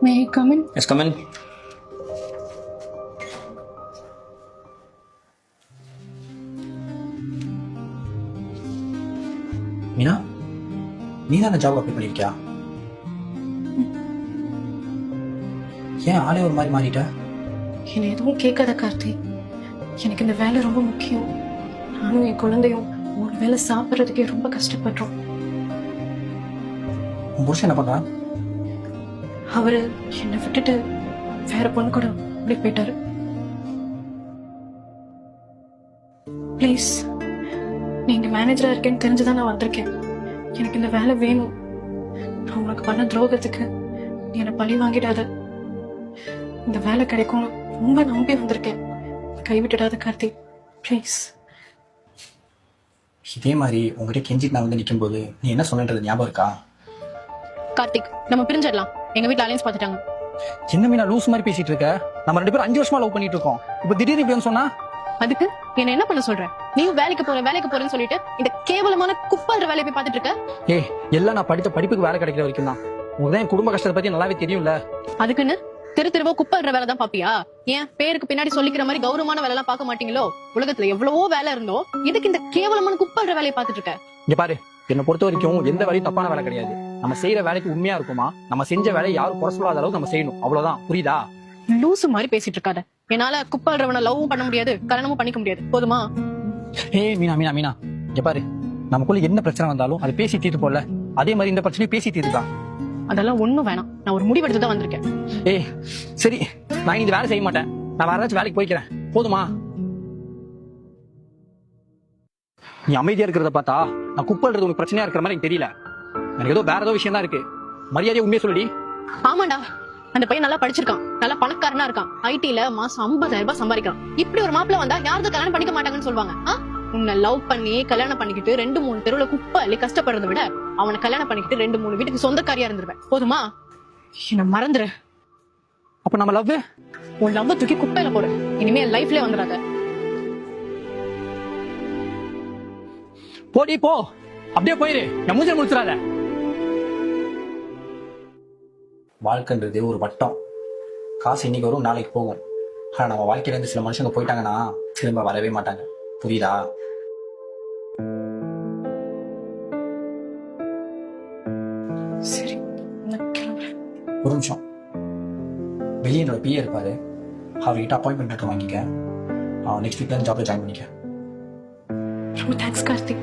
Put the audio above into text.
May I come in? Yes, come in. Meena, நீ தான் job apply பண்ணிருக்கியா? ஏன் ஆளே ஒரு மாதிரி மாறிட்ட? என்னை எதுவும் கேட்காத கார்த்தி. எனக்கு இந்த வேலை ரொம்ப முக்கியம். நானும் என் குழந்தையும் ஒரு வேலை சாப்பிட்றதுக்கே ரொம்ப கஷ்டப்படுறோம். உன் புருஷன் என்ன பண்றான்? அவரு என்னை விட்டுட்டு வேற பொண்ணு கூட அப்படி போயிட்டாரு. ப்ளீஸ், நீங்க மேனேஜரா இருக்கேன்னு தெரிஞ்சுதான் நான் வந்திருக்கேன். எனக்கு இந்த வேலை வேணும். நான் உனக்கு பண்ண துரோகத்துக்கு நீ என்னை பழி வாங்கிடாத. இந்த வேலை கிடைக்கும் ரொம்ப நம்பி வந்திருக்கேன். கைவிட்டுடாத கார்த்தி, ப்ளீஸ். இதே மாதிரி உங்ககிட்ட கெஞ்சிட்டு நான் வந்து நிற்கும் போது நீ என்ன சொன்னது ஞாபகம் இருக்கா? கார்த்திக், நம்ம பிரிஞ்சிடலாம். எங்க வீட்டுல அலைன்ஸ் பார்த்துட்டாங்க. என்ன மீனா லூஸ் மாதிரி பேசிட்டு இருக்க? நம்ம 2 பேரும் 5 வருஷமா லவ் பண்ணிட்டு இருக்கோம். இப்போ திடீர்னு இப்படி சொன்னா அதுக்கு என்ன என்ன பண்ண சொல்ற? நீயும் வேலைக்கு போறேன்னு சொல்லிட்டு இந்த கேவலமான குப்பாடுற வேலையை போய் பார்த்துட்டு இருக்க. ஏய், எல்லாம் நான் படித்த படிப்புக்கு வேலை கிடைக்கிற வரைக்கும் தான். உங்களுக்கு தான் என் குடும்ப கஷ்டத்தை பத்தி நல்லாவே தெரியும்ல. அதுக்குன்னு தெருவா குப்பாடுற வேலை தான் பாப்பியா? ஏன் பேருக்கு பின்னாடி சொல்லிக்கிற மாதிரி கௌரவமான வேலை எல்லாம் பார்க்க மாட்டீங்களோ? உலகத்துல எவ்வளவோ வேலை இருந்தோ எதுக்கு இந்த கேவலமான குப்பாடுற வேலையை பார்த்துட்டு இருக்க? இங்க பாரு, என்னை பொறுத்த வரைக்கும் எந்த வேலையும் தப்பான வேலை கிடையாது. நம்ம செய்யற வேலைக்கு உண்மையா இருக்குமா, நம்ம செஞ்ச வேலையை யாரும் குறை சொல்லாத அளவுக்கு நம்ம செய்யணும், அவ்வளவுதான். புரியுதா? லூசு மாதிரி பேசிட்டு இருக்காத. என்னால குப்பாடுறவனை லவ்வும் பண்ண முடியாது, கல்யாணமும் பண்ணிக்க முடியாது. போதுமா? ஏய் மீனா மீனா மீனா, இங்க பாரு, நமக்குள்ள என்ன பிரச்சனை வந்தாலும் அதை பேசி தீர்த்து போல. அதே மாதிரி இந்த பிரச்சனையும் பேசி தீர்த்துதான். அதெல்லாம் ஒண்ணும் வேணாம். நான் ஒரு முடிவெடுத்து தான் வந்திருக்கேன். ஏய் சரி, நான் இந்த வேலை செய்ய மாட்டேன். நான் வேற ஏதாச்சும் வேலைக்கு போய்க்கிறேன். போதுமா? நீ அமைதியா இருக்கிறத பார்த்தா நான் குப்பல்றது உனக்கு பிரச்சனையா இருக்கிற மாதிரி எனக்கு தெரியல. எனக்கு ஏதோ வேற ஏதோ விஷயம் தான் இருக்கு. மரியாதையை உண்மையை சொல்லி. ஆமாண்டா, அந்த பையன் நல்லா படிச்சிருக்கான், நல்லா பணக்காரனா இருக்கான். ஐடில மாசம் 50,000 ரூபாய் சம்பாதிக்கிறான். இப்படி ஒரு மாப்பிள்ள வந்தா யாரும் கல்யாணம் பண்ணிக்க மாட்டாங்கன்னு சொல்லுவாங்க. உன்னை லவ் பண்ணி கல்யாணம் பண்ணிக்கிட்டு 2-3 தெருவுல குப்பை அள்ளி கஷ்டப்படுறதை விட அவனை கல்யாணம் பண்ணிக்கிட்டு 2-3 வீட்டுக்கு சொந்தக்காரியா இருந்துருவேன். போதுமா? என்ன மறந்துரு. அப்ப நம்ம லவ், உன் லவ் தூக்கி குப்பையில போடு. இனிமே லைஃப்ல வந்துடாத. போடி போ, அப்படியே போயிரு. என் மூஞ்ச முடிச்சிடாத. வாழ்க்கைன்றது ஒரு வட்டம். காசு இன்னைக்கு வரும், நாளைக்கு போகும். ஆனா நம்ம வாழ்க்கையில இருந்து சில மனுஷங்க போயிட்டாங்கன்னா திரும்ப வரவே மாட்டாங்க. புரியுதா? சரி, நான் கிளம்புறேன். ஒரு நிமிஷம். வெளியே என்னோட பிஏ இருப்பாரு, அவர்கிட்ட அப்பாயின்மெண்ட் லெட்டர் வாங்கிக்க. நெக்ஸ்ட் வீக்ல ஜாப்ல ஜாயின் பண்ணிக்க. ரொம்ப தேங்க்ஸ் கார்த்திக்.